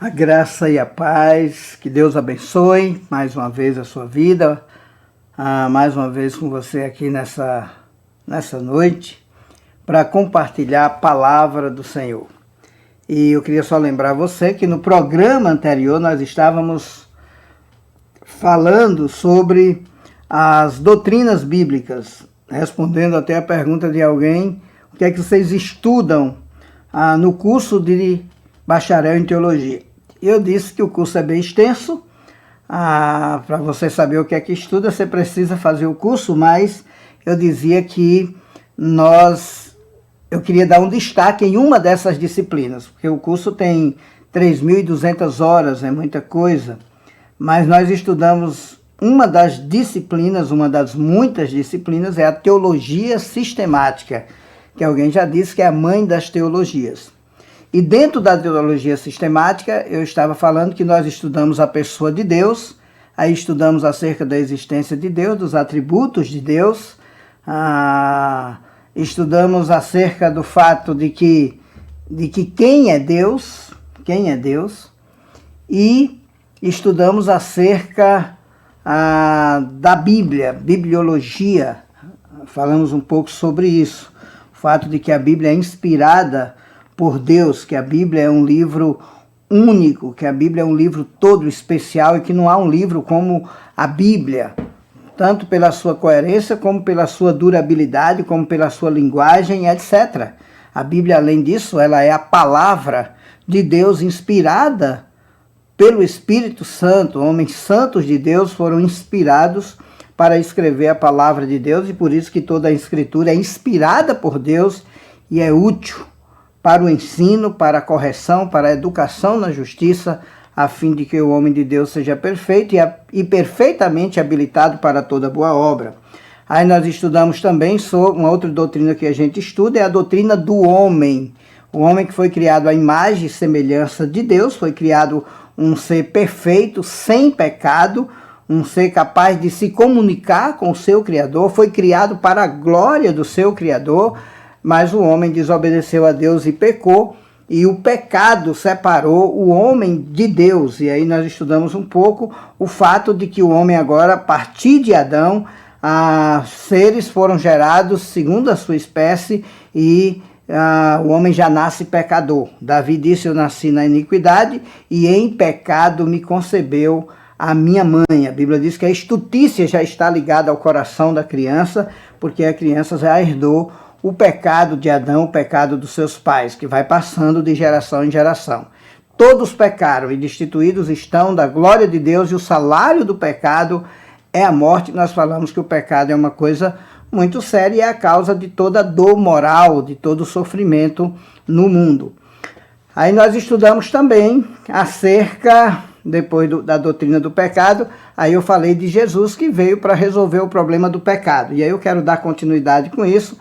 A graça e a paz, que Deus abençoe mais uma vez a sua vida, mais uma vez com você aqui nessa noite, para compartilhar a palavra do Senhor. E eu queria só lembrar você que no programa anterior nós estávamos falando sobre as doutrinas bíblicas, respondendo até a pergunta de alguém, o que é que vocês estudam no curso de bacharel em teologia. Eu disse que o curso é bem extenso, para você saber o que é que estuda, você precisa fazer o curso, mas eu dizia que eu queria dar um destaque em uma dessas disciplinas, porque o curso tem 3.200 horas, é muita coisa, mas nós estudamos uma das disciplinas, uma das muitas disciplinas, é a teologia sistemática, que alguém já disse que é a mãe das teologias. E dentro da teologia sistemática, eu estava falando que nós estudamos a pessoa de Deus, aí estudamos acerca da existência de Deus, dos atributos de Deus, estudamos acerca do fato de que quem é Deus, e estudamos acerca da Bíblia, bibliologia, falamos um pouco sobre isso, o fato de que a Bíblia é inspirada por Deus, que a Bíblia é um livro único, que a Bíblia é um livro todo especial e que não há um livro como a Bíblia, tanto pela sua coerência, como pela sua durabilidade, como pela sua linguagem, etc. A Bíblia, além disso, ela é a palavra de Deus inspirada pelo Espírito Santo. Homens santos de Deus foram inspirados para escrever a palavra de Deus e por isso que toda a Escritura é inspirada por Deus e é útil para o ensino, para a correção, para a educação na justiça, a fim de que o homem de Deus seja perfeito e perfeitamente habilitado para toda boa obra. Aí nós estudamos também sobre uma outra doutrina que a gente estuda, é a doutrina do homem. O homem que foi criado à imagem e semelhança de Deus, foi criado um ser perfeito, sem pecado, um ser capaz de se comunicar com o seu Criador, foi criado para a glória do seu Criador, mas o homem desobedeceu a Deus e pecou, e o pecado separou o homem de Deus. E aí nós estudamos um pouco o fato de que o homem agora, a partir de Adão, seres foram gerados segundo a sua espécie e o homem já nasce pecador. Davi disse, eu nasci na iniquidade e em pecado me concebeu a minha mãe. A Bíblia diz que a estutícia já está ligada ao coração da criança, porque a criança já herdou o pecado de Adão, o pecado dos seus pais, que vai passando de geração em geração. Todos pecaram e destituídos estão da glória de Deus, e o salário do pecado é a morte. Nós falamos que o pecado é uma coisa muito séria e é a causa de toda dor moral, de todo sofrimento no mundo. Aí nós estudamos também acerca, depois da doutrina do pecado, aí eu falei de Jesus que veio para resolver o problema do pecado. E aí eu quero dar continuidade com isso.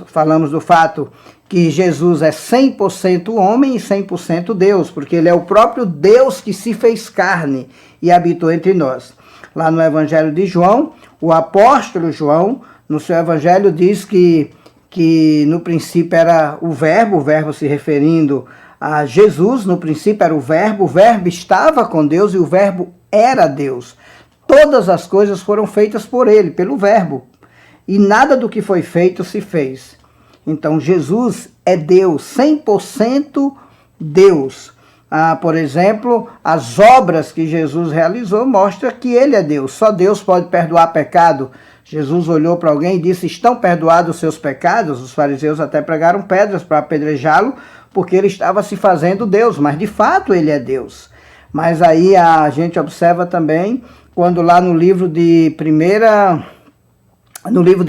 Falamos do fato que Jesus é 100% homem e 100% Deus, porque ele é o próprio Deus que se fez carne e habitou entre nós. Lá no Evangelho de João, o apóstolo João, no seu Evangelho, diz que no princípio era o verbo se referindo a Jesus, no princípio era o verbo estava com Deus e o verbo era Deus. Todas as coisas foram feitas por ele, pelo verbo. E nada do que foi feito se fez. Então, Jesus é Deus, 100% Deus. Por exemplo, as obras que Jesus realizou mostram que ele é Deus. Só Deus pode perdoar pecado. Jesus olhou para alguém e disse, estão perdoados os seus pecados? Os fariseus até pregaram pedras para apedrejá-lo, porque ele estava se fazendo Deus, mas de fato ele é Deus. Mas aí a gente observa também, quando lá no livro de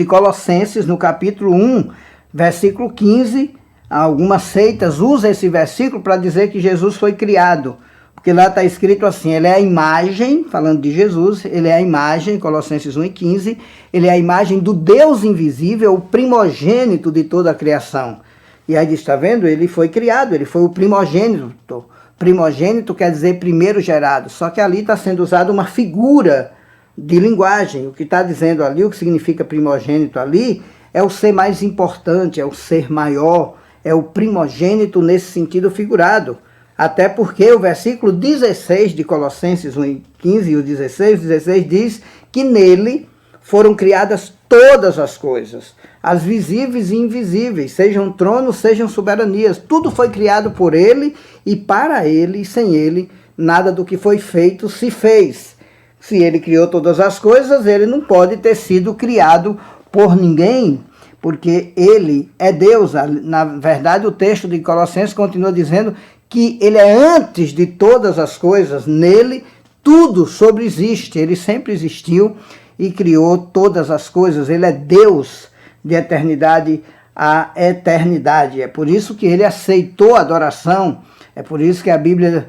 Colossenses, no capítulo 1, versículo 15, algumas seitas usam esse versículo para dizer que Jesus foi criado. Porque lá está escrito assim, ele é a imagem, falando de Jesus, ele é a imagem, Colossenses 1 e 15, ele é a imagem do Deus invisível, o primogênito de toda a criação. E aí está vendo? Ele foi criado, ele foi o primogênito. Primogênito quer dizer primeiro gerado, só que ali está sendo usada uma figura de linguagem. O que está dizendo ali, o que significa primogênito ali, é o ser mais importante, é o ser maior, é o primogênito nesse sentido figurado. Até porque o versículo 16 de Colossenses 1:15 e o 16 diz que nele foram criadas todas as coisas, as visíveis e invisíveis, sejam tronos, sejam soberanias. Tudo foi criado por ele e para ele, e sem ele, nada do que foi feito se fez. Se ele criou todas as coisas, ele não pode ter sido criado por ninguém, porque ele é Deus. Na verdade, o texto de Colossenses continua dizendo que ele é antes de todas as coisas, nele tudo sobreexiste, ele sempre existiu e criou todas as coisas. Ele é Deus de eternidade a eternidade. É por isso que ele aceitou a adoração. É por isso que a Bíblia,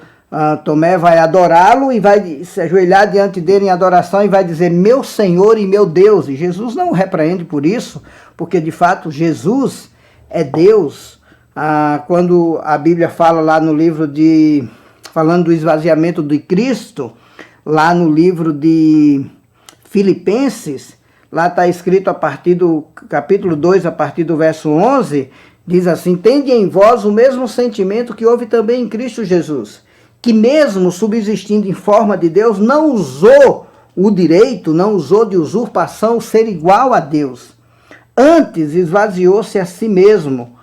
Tomé vai adorá-lo e vai se ajoelhar diante dele em adoração e vai dizer, meu Senhor e meu Deus. E Jesus não o repreende por isso, porque de fato Jesus é Deus. Quando a Bíblia fala lá no livro falando do esvaziamento de Cristo, lá no livro de Filipenses, lá está escrito a partir do capítulo 2, a partir do verso 11, diz assim, tende em vós o mesmo sentimento que houve também em Cristo Jesus, que mesmo subsistindo em forma de Deus, não usou o direito, não usou de usurpação ser igual a Deus. Antes esvaziou-se a si mesmo,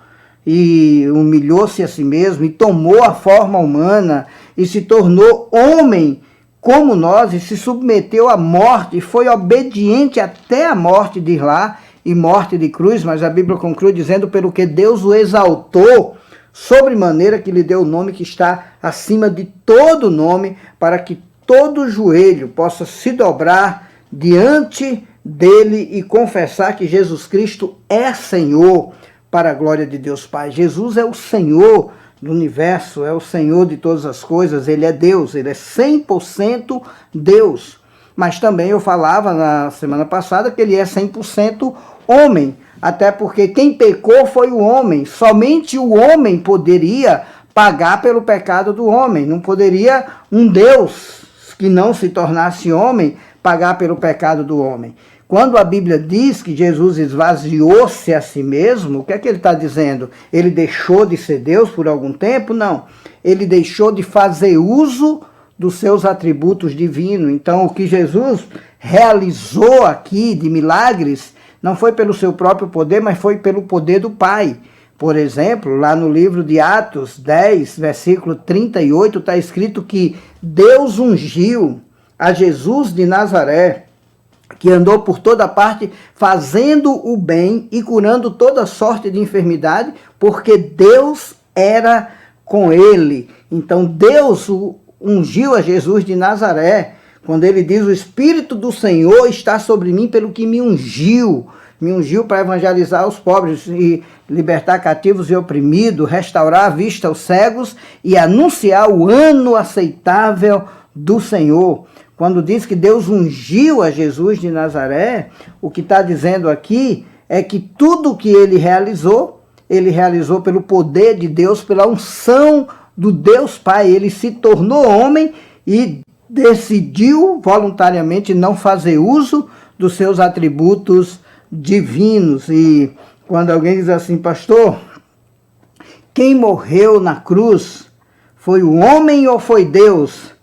e humilhou-se a si mesmo, e tomou a forma humana, e se tornou homem como nós, e se submeteu à morte, e foi obediente até a morte, diz lá, e morte de cruz. Mas a Bíblia conclui dizendo, pelo que Deus o exaltou, sobremaneira que lhe deu o nome que está acima de todo nome, para que todo joelho possa se dobrar diante dele e confessar que Jesus Cristo é Senhor, para a glória de Deus Pai. Jesus é o Senhor do universo, é o Senhor de todas as coisas, ele é Deus, ele é 100% Deus. Mas também eu falava na semana passada que ele é 100% homem, até porque quem pecou foi o homem, somente o homem poderia pagar pelo pecado do homem, não poderia um Deus que não se tornasse homem pagar pelo pecado do homem. Quando a Bíblia diz que Jesus esvaziou-se a si mesmo, o que é que ele está dizendo? Ele deixou de ser Deus por algum tempo? Não. Ele deixou de fazer uso dos seus atributos divinos. Então, o que Jesus realizou aqui de milagres não foi pelo seu próprio poder, mas foi pelo poder do Pai. Por exemplo, lá no livro de Atos 10, versículo 38, está escrito que Deus ungiu a Jesus de Nazaré, que andou por toda parte fazendo o bem e curando toda sorte de enfermidade, porque Deus era com ele. Então Deus ungiu a Jesus de Nazaré, quando ele diz, o Espírito do Senhor está sobre mim pelo que me ungiu para evangelizar os pobres e libertar cativos e oprimidos, restaurar a vista aos cegos e anunciar o ano aceitável do Senhor. Quando diz que Deus ungiu a Jesus de Nazaré, o que está dizendo aqui é que tudo que ele realizou pelo poder de Deus, pela unção do Deus Pai. Ele se tornou homem e decidiu voluntariamente não fazer uso dos seus atributos divinos. E quando alguém diz assim, pastor, quem morreu na cruz foi o homem ou foi Deus?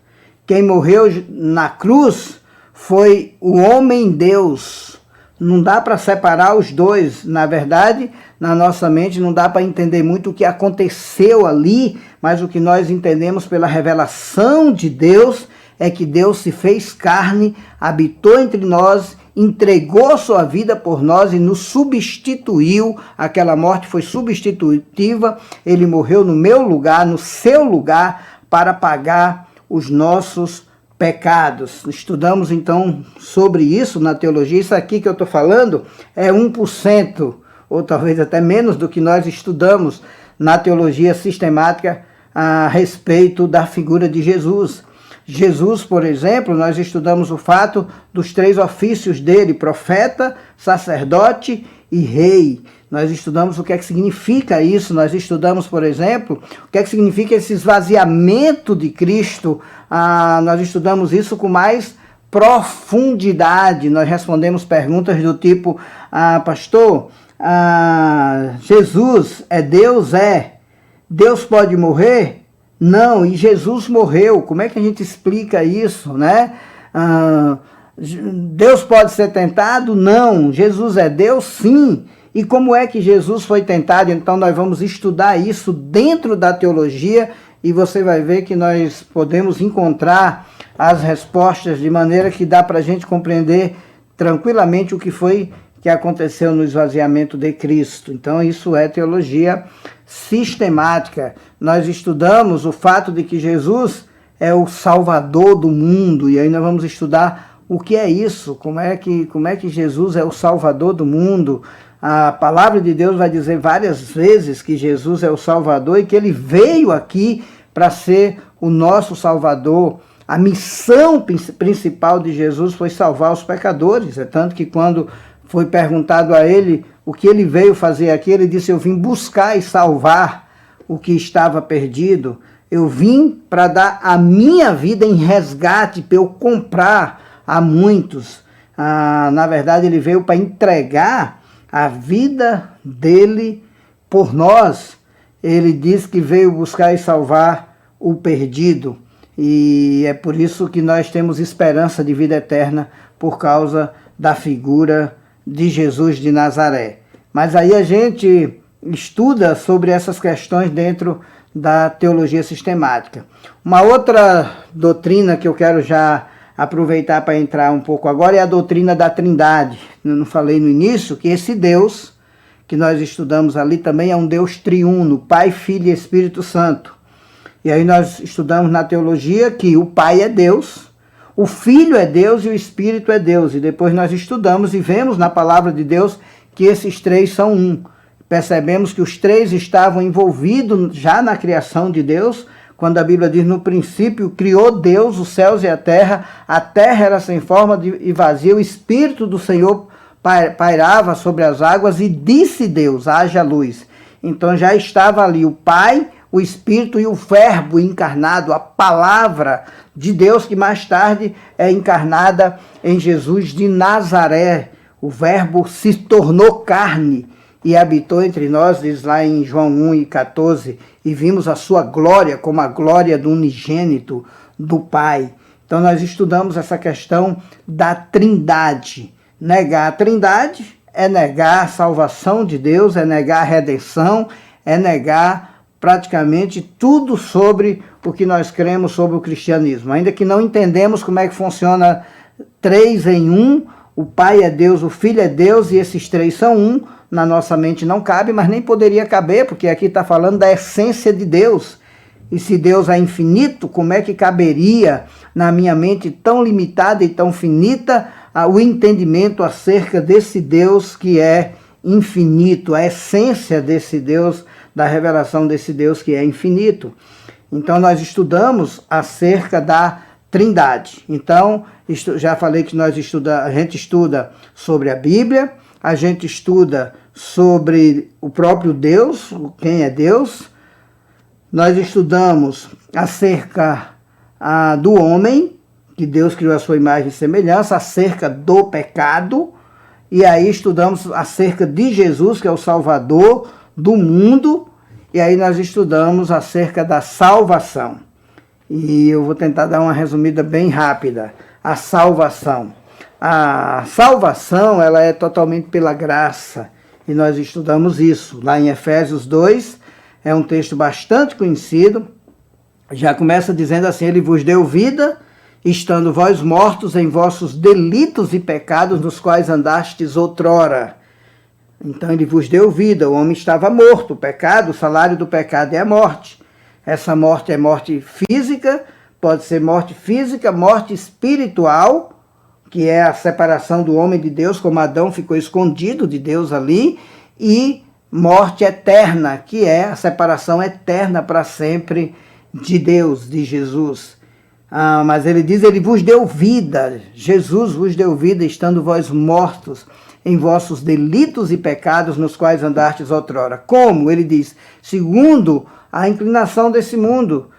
Quem morreu na cruz foi o homem Deus. Não dá para separar os dois. Na verdade, na nossa mente não dá para entender muito o que aconteceu ali, mas o que nós entendemos pela revelação de Deus é que Deus se fez carne, habitou entre nós, entregou sua vida por nós e nos substituiu. Aquela morte foi substitutiva. Ele morreu no meu lugar, no seu lugar, para pagar os nossos pecados. Estudamos então sobre isso na teologia. Isso aqui que eu estou falando é 1%, ou talvez até menos do que nós estudamos na teologia sistemática a respeito da figura de Jesus. Jesus, por exemplo, nós estudamos o fato dos 3 ofícios dele, profeta, sacerdote e rei. Nós estudamos o que é que significa isso. Nós estudamos, por exemplo, o que é que significa esse esvaziamento de Cristo. Nós estudamos isso com mais profundidade. Nós respondemos perguntas do tipo, pastor, Jesus é Deus? É. Deus pode morrer? Não, e Jesus morreu. Como é que a gente explica isso, né? Deus pode ser tentado? Não. Jesus é Deus? Sim. E como é que Jesus foi tentado? Então nós vamos estudar isso dentro da teologia e você vai ver que nós podemos encontrar as respostas de maneira que dá para a gente compreender tranquilamente o que foi que aconteceu no esvaziamento de Cristo. Então isso é teologia sistemática. Nós estudamos o fato de que Jesus é o Salvador do mundo e aí nós vamos estudar o que é isso, como é que Jesus é o Salvador do mundo. A palavra de Deus vai dizer várias vezes que Jesus é o Salvador e que ele veio aqui para ser o nosso Salvador. A missão principal de Jesus foi salvar os pecadores. É tanto que quando foi perguntado a ele o que ele veio fazer aqui, ele disse: eu vim buscar e salvar o que estava perdido. Eu vim para dar a minha vida em resgate, para eu comprar a muitos. Na verdade, ele veio para entregar a vida dele por nós. Ele diz que veio buscar e salvar o perdido. E é por isso que nós temos esperança de vida eterna, por causa da figura de Jesus de Nazaré. Mas aí a gente estuda sobre essas questões dentro da teologia sistemática. Uma outra doutrina que eu quero já aproveitar para entrar um pouco agora é a doutrina da Trindade. Eu não falei no início que esse Deus que nós estudamos ali também é um Deus triuno, Pai, Filho e Espírito Santo. E aí nós estudamos na teologia que o Pai é Deus, o Filho é Deus e o Espírito é Deus. E depois nós estudamos e vemos na palavra de Deus que esses três são um. Percebemos que os três estavam envolvidos já na criação de Deus, quando a Bíblia diz: no princípio criou Deus os céus e a terra era sem forma e vazia, o Espírito do Senhor pairava sobre as águas e disse Deus: haja luz. Então já estava ali o Pai, o Espírito e o Verbo encarnado, a palavra de Deus que mais tarde é encarnada em Jesus de Nazaré. O Verbo se tornou carne e habitou entre nós, diz lá em João 1:14, e vimos a sua glória como a glória do unigênito do Pai. Então nós estudamos essa questão da Trindade. Negar a Trindade é negar a salvação de Deus, é negar a redenção, é negar praticamente tudo sobre o que nós cremos sobre o cristianismo. Ainda que não entendemos como é que funciona três em um, o Pai é Deus, o Filho é Deus e esses três são um, na nossa mente não cabe, mas nem poderia caber, porque aqui está falando da essência de Deus. E se Deus é infinito, como é que caberia na minha mente tão limitada e tão finita o entendimento acerca desse Deus que é infinito, a essência desse Deus, da revelação desse Deus que é infinito? Então nós estudamos acerca da Trindade. Então, já falei que a gente estuda sobre a Bíblia, a gente estuda sobre o próprio Deus, quem é Deus. Nós estudamos acerca do homem, que Deus criou a sua imagem e semelhança, acerca do pecado, e aí estudamos acerca de Jesus, que é o Salvador do mundo, e aí nós estudamos acerca da salvação. E eu vou tentar dar uma resumida bem rápida. A salvação. A salvação, ela é totalmente pela graça, e nós estudamos isso. Lá em Efésios 2, é um texto bastante conhecido, já começa dizendo assim: ele vos deu vida, estando vós mortos em vossos delitos e pecados, nos quais andastes outrora. Então ele vos deu vida, o homem estava morto, o pecado, o salário do pecado é a morte. Essa morte é morte física, pode ser morte física, morte espiritual, que é a separação do homem de Deus, como Adão ficou escondido de Deus ali, e morte eterna, que é a separação eterna para sempre de Deus, de Jesus. Mas ele diz: ele vos deu vida, Jesus vos deu vida, estando vós mortos em vossos delitos e pecados, nos quais andastes outrora. Como? Ele diz: segundo a inclinação desse mundo,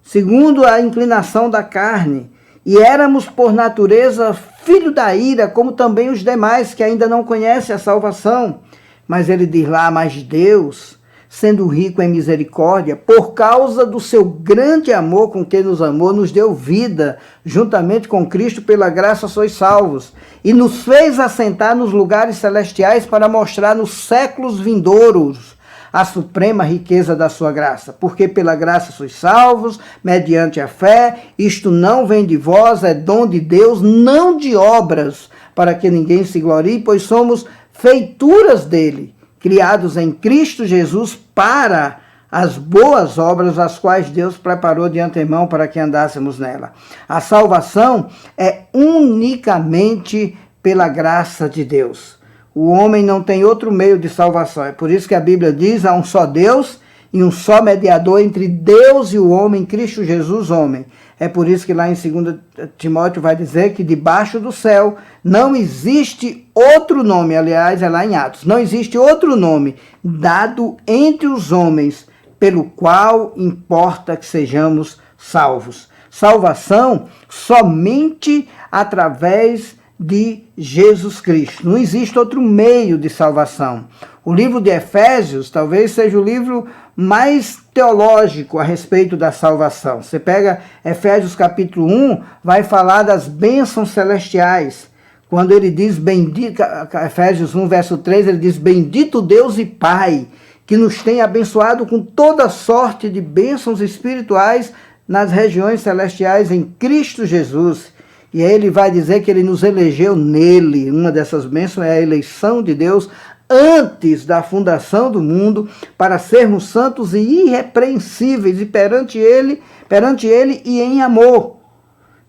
segundo a inclinação da carne, e éramos por natureza filho da ira, como também os demais que ainda não conhecem a salvação. Mas ele diz lá: mas Deus, sendo rico em misericórdia, por causa do seu grande amor com que nos amou, nos deu vida, juntamente com Cristo, pela graça sois salvos, e nos fez assentar nos lugares celestiais para mostrar nos séculos vindouros a suprema riqueza da sua graça. Porque pela graça sois salvos, mediante a fé, isto não vem de vós, é dom de Deus, não de obras, para que ninguém se glorie, pois somos feituras dele, criados em Cristo Jesus para as boas obras, as quais Deus preparou de antemão para que andássemos nela. A salvação é unicamente pela graça de Deus. O homem não tem outro meio de salvação. É por isso que a Bíblia diz: há um só Deus e um só mediador entre Deus e o homem, Cristo Jesus, homem. É por isso que lá em 2 Timóteo vai dizer que debaixo do céu não existe outro nome, aliás, é lá em Atos, não existe outro nome dado entre os homens pelo qual importa que sejamos salvos. Salvação somente através de Jesus Cristo. Não existe outro meio de salvação. O livro de Efésios talvez seja o livro mais teológico a respeito da salvação. Você pega Efésios capítulo 1, vai falar das bênçãos celestiais. Quando ele diz, bendito, Efésios 1, verso 3, ele diz: bendito Deus e Pai, que nos tem abençoado com toda sorte de bênçãos espirituais nas regiões celestiais em Cristo Jesus. E aí ele vai dizer que ele nos elegeu nele. Uma dessas bênçãos é a eleição de Deus antes da fundação do mundo, para sermos santos e irrepreensíveis e perante ele e em amor.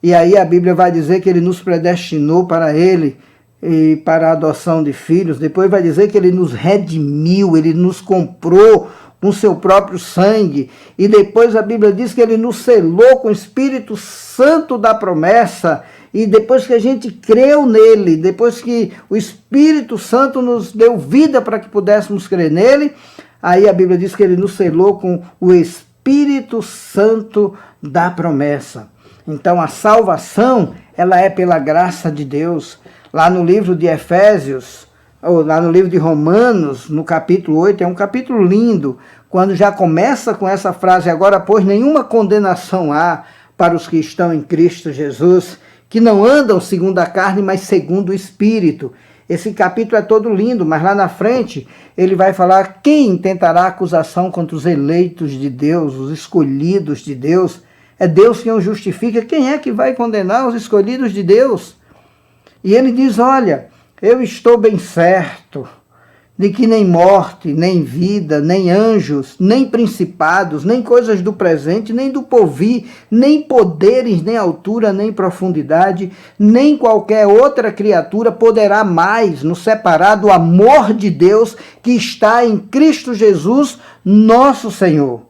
E aí a Bíblia vai dizer que ele nos predestinou para ele e para a adoção de filhos. Depois vai dizer que ele nos redimiu, ele nos comprou com seu próprio sangue. E depois a Bíblia diz que ele nos selou com o Espírito Santo da promessa. E depois que a gente creu nele, depois que o Espírito Santo nos deu vida para que pudéssemos crer nele, aí a Bíblia diz que ele nos selou com o Espírito Santo da promessa. Então a salvação, ela é pela graça de Deus. Lá no livro de Efésios, ou lá no livro de Romanos, no capítulo 8, é um capítulo lindo, quando já começa com essa frase: agora, pois, nenhuma condenação há para os que estão em Cristo Jesus, que não andam segundo a carne, mas segundo o Espírito. Esse capítulo é todo lindo, mas lá na frente ele vai falar: quem tentará acusação contra os eleitos de Deus, os escolhidos de Deus? É Deus quem os justifica. Quem é que vai condenar os escolhidos de Deus? E ele diz: olha, eu estou bem certo de que nem morte, nem vida, nem anjos, nem principados, nem coisas do presente, nem do porvir, nem poderes, nem altura, nem profundidade, nem qualquer outra criatura poderá mais nos separar do amor de Deus que está em Cristo Jesus, nosso Senhor.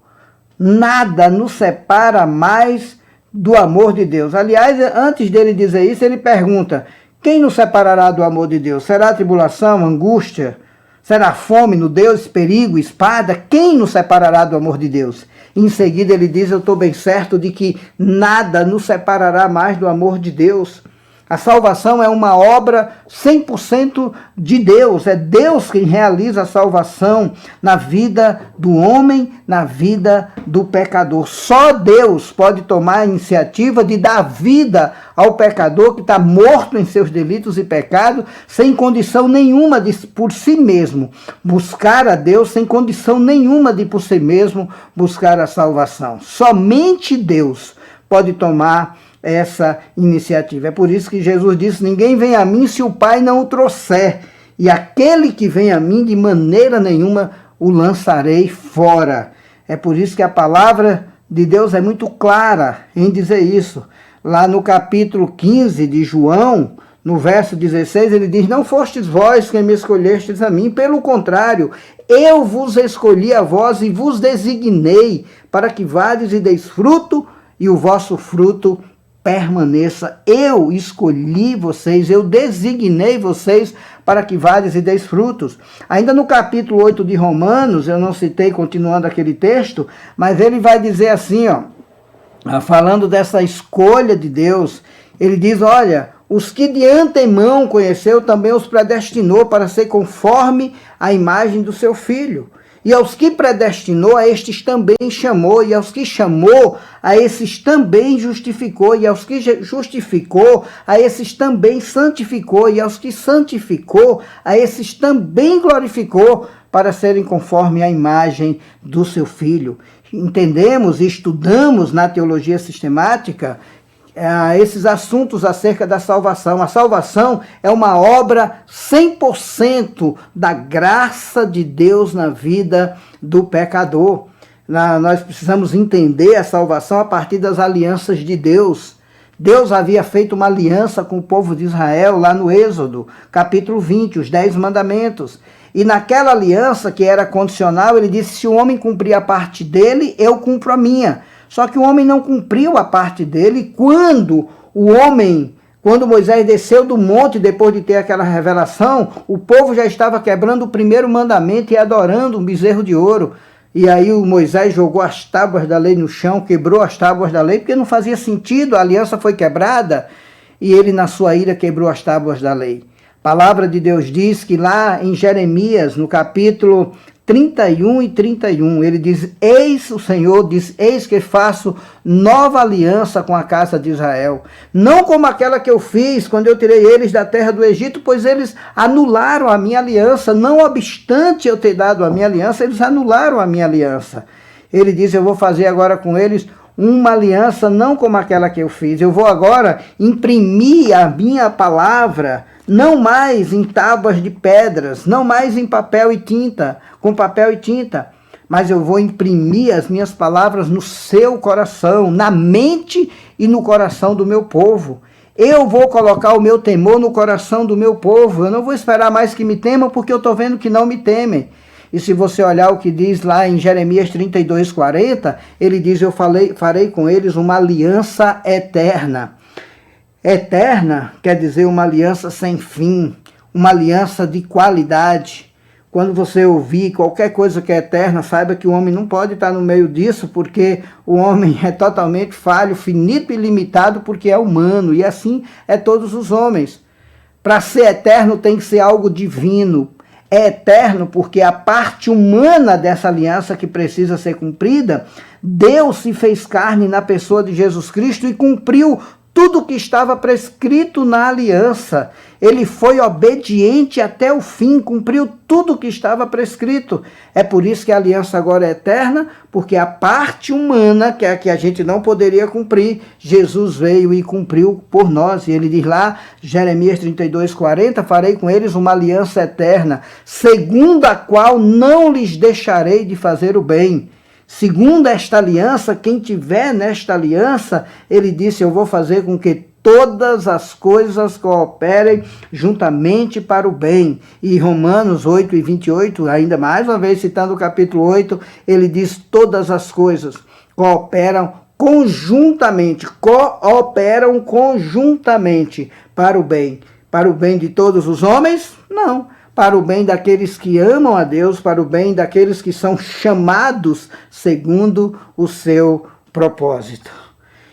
Nada nos separa mais do amor de Deus. Aliás, antes dele dizer isso, ele pergunta: quem nos separará do amor de Deus? Será a tribulação, angústia? Será fome, nudez, perigo, espada? Quem nos separará do amor de Deus? Em seguida ele diz: eu estou bem certo de que nada nos separará mais do amor de Deus. A salvação é uma obra 100% de Deus. É Deus quem realiza a salvação na vida do homem, na vida do pecador. Só Deus pode tomar a iniciativa de dar vida ao pecador que está morto em seus delitos e pecados, sem condição nenhuma de, por si mesmo, buscar a Deus, sem condição nenhuma de, por si mesmo, buscar a salvação. Somente Deus pode tomar essa iniciativa. É por isso que Jesus disse: ninguém vem a mim se o Pai não o trouxer, e aquele que vem a mim de maneira nenhuma o lançarei fora. É por isso que a palavra de Deus é muito clara em dizer isso. Lá no capítulo 15 de João, no verso 16, ele diz: não fostes vós quem me escolhestes a mim, pelo contrário, eu vos escolhi a vós e vos designei para que vades e deis fruto, e o vosso fruto permaneça. Eu escolhi vocês, eu designei vocês para que vades e deis frutos. Ainda no capítulo 8 de Romanos, eu não citei continuando aquele texto, mas ele vai dizer assim, falando dessa escolha de Deus, ele diz: olha, os que de antemão conheceu também os predestinou para ser conforme a imagem do seu Filho. E aos que predestinou, a estes também chamou. E aos que chamou, a esses também justificou. E aos que justificou, a esses também santificou. E aos que santificou, a esses também glorificou, para serem conforme a imagem do seu Filho. Entendemos e estudamos na teologia sistemática esses assuntos acerca da salvação. A salvação é uma obra 100% da graça de Deus na vida do pecador. Nós precisamos entender a salvação a partir das alianças de Deus. Deus havia feito uma aliança com o povo de Israel lá no Êxodo, capítulo 20, os 10 mandamentos. E naquela aliança que era condicional, ele disse: se o homem cumprir a parte dele, eu cumpro a minha. Só que o homem não cumpriu a parte dele. Quando Moisés desceu do monte, depois de ter aquela revelação, o povo já estava quebrando o primeiro mandamento e adorando um bezerro de ouro. E aí o Moisés jogou as tábuas da lei no chão, quebrou as tábuas da lei, porque não fazia sentido, a aliança foi quebrada, e ele na sua ira quebrou as tábuas da lei. A palavra de Deus diz que lá em Jeremias, no capítulo 31 e 31, ele diz: eis, o Senhor diz, eis que faço nova aliança com a casa de Israel, não como aquela que eu fiz quando eu tirei eles da terra do Egito, pois eles anularam a minha aliança, não obstante eu ter dado a minha aliança, eles anularam a minha aliança. Ele diz: eu vou fazer agora com eles uma aliança não como aquela que eu fiz, eu vou agora imprimir a minha palavra, não mais em tábuas de pedras, não mais em papel e tinta, com papel e tinta, mas eu vou imprimir as minhas palavras no seu coração, na mente e no coração do meu povo. Eu vou colocar o meu temor no coração do meu povo. Eu não vou esperar mais que me temam, porque eu estou vendo que não me temem. E se você olhar o que diz lá em Jeremias 32, 40, ele diz: eu farei com eles uma aliança eterna. Eterna quer dizer uma aliança sem fim, uma aliança de qualidade. Quando você ouvir qualquer coisa que é eterna, saiba que o homem não pode estar no meio disso, porque o homem é totalmente falho, finito e limitado, porque é humano, e assim é todos os homens. Para ser eterno tem que ser algo divino. É eterno porque a parte humana dessa aliança que precisa ser cumprida, Deus se fez carne na pessoa de Jesus Cristo e cumpriu tudo que estava prescrito na aliança. Ele foi obediente até o fim, cumpriu tudo que estava prescrito. É por isso que a aliança agora é eterna, porque a parte humana, que é a que a gente não poderia cumprir, Jesus veio e cumpriu por nós. E ele diz lá, Jeremias 32, 40, farei com eles uma aliança eterna, segundo a qual não lhes deixarei de fazer o bem. Segundo esta aliança, quem tiver nesta aliança, ele disse: eu vou fazer com que todas as coisas cooperem juntamente para o bem. E Romanos 8 e 28, ainda mais uma vez citando o capítulo 8, ele diz: todas as coisas cooperam conjuntamente para o bem. Para o bem de todos os homens? Não. Para o bem daqueles que amam a Deus, para o bem daqueles que são chamados segundo o seu propósito.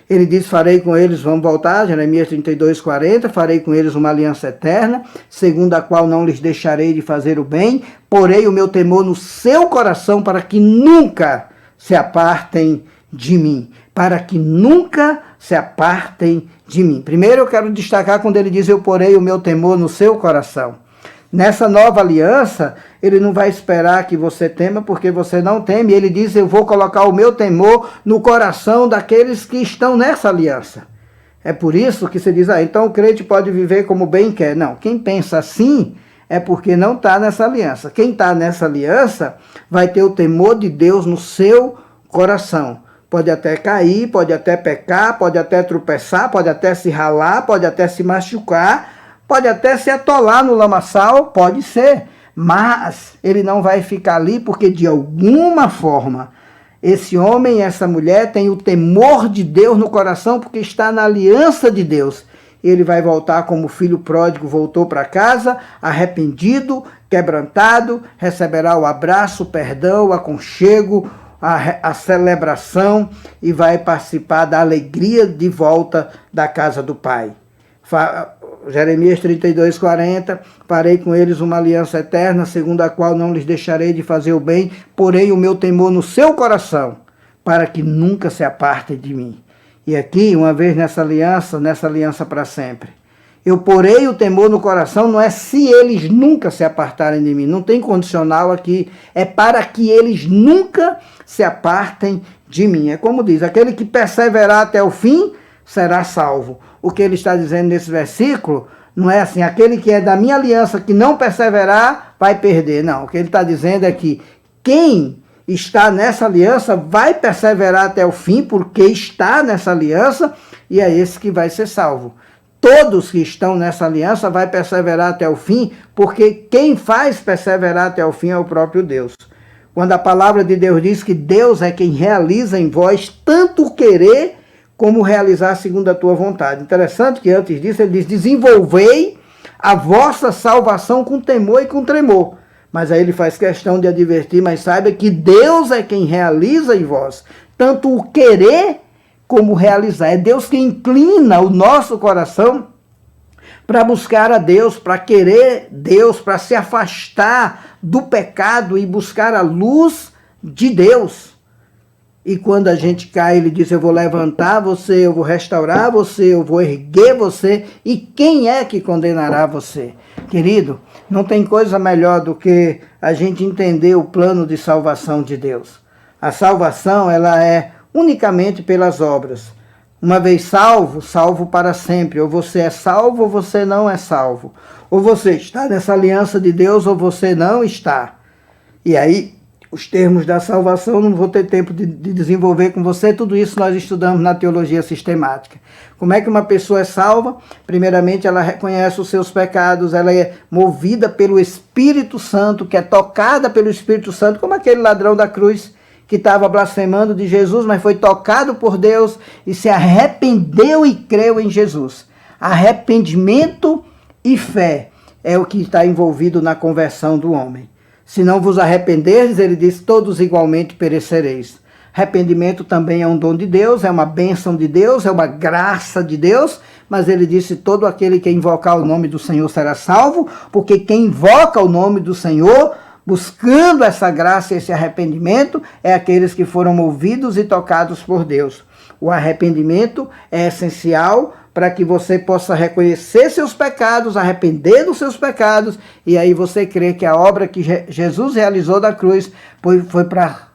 Ele diz: farei com eles, vamos voltar, Jeremias 32, 40, farei com eles uma aliança eterna, segundo a qual não lhes deixarei de fazer o bem, porei o meu temor no seu coração para que nunca se apartem de mim. Para que nunca se apartem de mim. Primeiro eu quero destacar quando ele diz: eu porei o meu temor no seu coração. Nessa nova aliança, ele não vai esperar que você tema, porque você não teme. Ele diz: eu vou colocar o meu temor no coração daqueles que estão nessa aliança. É por isso que você diz: então o crente pode viver como bem quer. Não, quem pensa assim é porque não está nessa aliança. Quem está nessa aliança vai ter o temor de Deus no seu coração. Pode até cair, pode até pecar, pode até tropeçar, pode até se ralar, pode até se machucar, pode até se atolar no lamaçal, pode ser, mas ele não vai ficar ali porque de alguma forma esse homem, essa mulher tem o temor de Deus no coração porque está na aliança de Deus. Ele vai voltar como o filho pródigo voltou para casa, arrependido, quebrantado, receberá o abraço, o perdão, o aconchego, a celebração e vai participar da alegria de volta da casa do Pai. Jeremias 32, 40, farei com eles uma aliança eterna, segundo a qual não lhes deixarei de fazer o bem, porei o meu temor no seu coração, para que nunca se apartem de mim. E aqui, uma vez nessa aliança para sempre. Eu porei o temor no coração, não é se eles nunca se apartarem de mim, não tem condicional aqui, é para que eles nunca se apartem de mim. É como diz, aquele que perseverar até o fim, será salvo. O que ele está dizendo nesse versículo não é assim, aquele que é da minha aliança, que não perseverar, vai perder. Não, o que ele está dizendo é que quem está nessa aliança vai perseverar até o fim, porque está nessa aliança, e é esse que vai ser salvo. Todos que estão nessa aliança vai perseverar até o fim, porque quem faz perseverar até o fim é o próprio Deus. Quando a palavra de Deus diz que Deus é quem realiza em vós tanto o querer como realizar segundo a tua vontade. Interessante que antes disso ele diz, desenvolvei a vossa salvação com temor e com tremor. Mas aí ele faz questão de advertir, mas saiba que Deus é quem realiza em vós tanto o querer como realizar. É Deus que inclina o nosso coração para buscar a Deus, para querer Deus, para se afastar do pecado e buscar a luz de Deus. E quando a gente cai, ele diz, eu vou levantar você, eu vou restaurar você, eu vou erguer você, e quem é que condenará você? Querido, não tem coisa melhor do que a gente entender o plano de salvação de Deus. A salvação, ela é unicamente pelas obras. Uma vez salvo, salvo para sempre. Ou você é salvo ou você não é salvo. Ou você está nessa aliança de Deus ou você não está. E aí, os termos da salvação, não vou ter tempo de desenvolver com você, tudo isso nós estudamos na teologia sistemática. Como é que uma pessoa é salva? Primeiramente, ela reconhece os seus pecados, ela é movida pelo Espírito Santo, que é tocada pelo Espírito Santo, como aquele ladrão da cruz que estava blasfemando de Jesus, mas foi tocado por Deus e se arrependeu e creu em Jesus. Arrependimento e fé é o que está envolvido na conversão do homem. Se não vos arrependerdes, ele diz, todos igualmente perecereis. Arrependimento também é um dom de Deus, é uma bênção de Deus, é uma graça de Deus, mas ele disse, todo aquele que invocar o nome do Senhor será salvo, porque quem invoca o nome do Senhor, buscando essa graça e esse arrependimento, é aqueles que foram movidos e tocados por Deus. O arrependimento é essencial para que você possa reconhecer seus pecados, arrepender dos seus pecados, e aí você crê que a obra que Jesus realizou da cruz foi para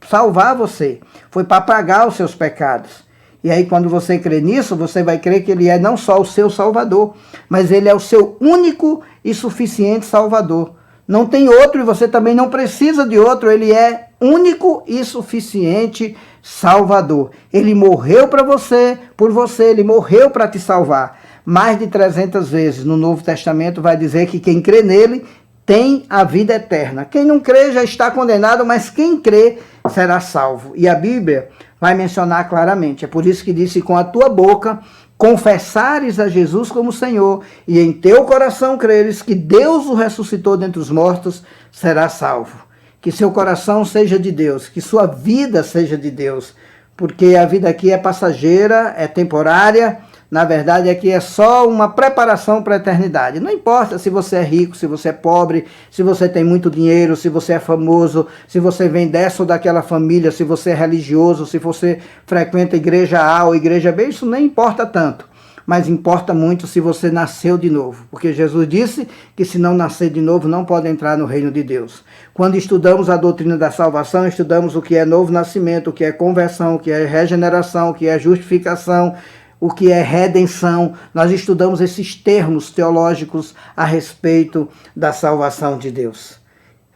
salvar você, foi para pagar os seus pecados. E aí quando você crê nisso, você vai crer que ele é não só o seu Salvador, mas ele é o seu único e suficiente Salvador. Não tem outro e você também não precisa de outro, ele é único e suficiente Salvador. Ele morreu para você, por você, ele morreu para te salvar. Mais de 300 vezes no Novo Testamento vai dizer que quem crê nele tem a vida eterna. Quem não crê já está condenado, mas quem crê será salvo. E a Bíblia vai mencionar claramente. É por isso que disse, com a tua boca confessares a Jesus como Senhor e em teu coração creres que Deus o ressuscitou dentre os mortos, será salvo. Que seu coração seja de Deus, que sua vida seja de Deus, porque a vida aqui é passageira, é temporária, na verdade aqui é só uma preparação para a eternidade. Não importa se você é rico, se você é pobre, se você tem muito dinheiro, se você é famoso, se você vem dessa ou daquela família, se você é religioso, se você frequenta igreja A ou igreja B, isso nem importa tanto. Mas importa muito se você nasceu de novo, porque Jesus disse que se não nascer de novo não pode entrar no reino de Deus. Quando estudamos a doutrina da salvação, estudamos o que é novo nascimento, o que é conversão, o que é regeneração, o que é justificação, o que é redenção. Nós estudamos esses termos teológicos a respeito da salvação de Deus.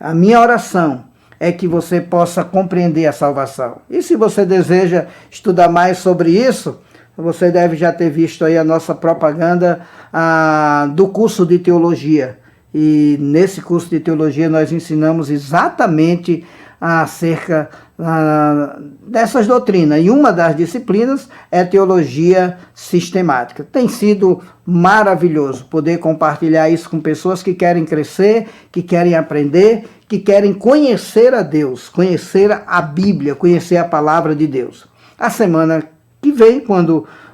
A minha oração é que você possa compreender a salvação. E se você deseja estudar mais sobre isso, você deve já ter visto aí a nossa propaganda do curso de teologia. E nesse curso de teologia nós ensinamos exatamente acerca dessas doutrinas. E uma das disciplinas é teologia sistemática. Tem sido maravilhoso poder compartilhar isso com pessoas que querem crescer, que querem aprender, que querem conhecer a Deus, conhecer a Bíblia, conhecer a palavra de Deus. A semana que vem,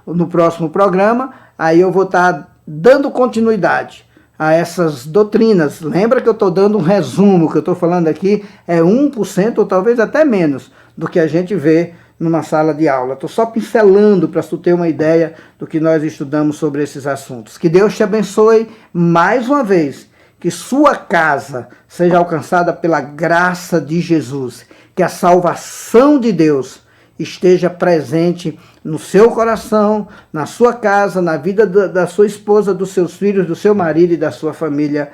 no próximo programa, aí eu vou estar dando continuidade a essas doutrinas. Lembra que eu estou dando um resumo, que eu estou falando aqui é 1% ou talvez até menos do que a gente vê numa sala de aula. Estou só pincelando para tu ter uma ideia do que nós estudamos sobre esses assuntos. Que Deus te abençoe mais uma vez, que sua casa seja alcançada pela graça de Jesus, que a salvação de Deus esteja presente no seu coração, na sua casa, na vida da sua esposa, dos seus filhos, do seu marido e da sua família,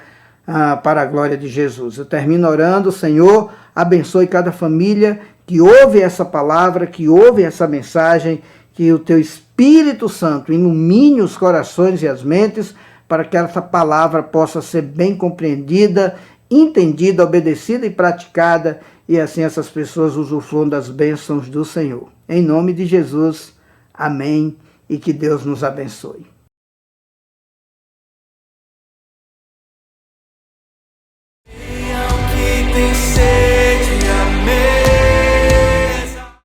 para a glória de Jesus. Eu termino orando. Senhor, abençoe cada família que ouve essa palavra, que ouve essa mensagem, que o teu Espírito Santo ilumine os corações e as mentes para que essa palavra possa ser bem compreendida, entendida, obedecida e praticada, e assim essas pessoas usufruam das bênçãos do Senhor. Em nome de Jesus, amém, e que Deus nos abençoe.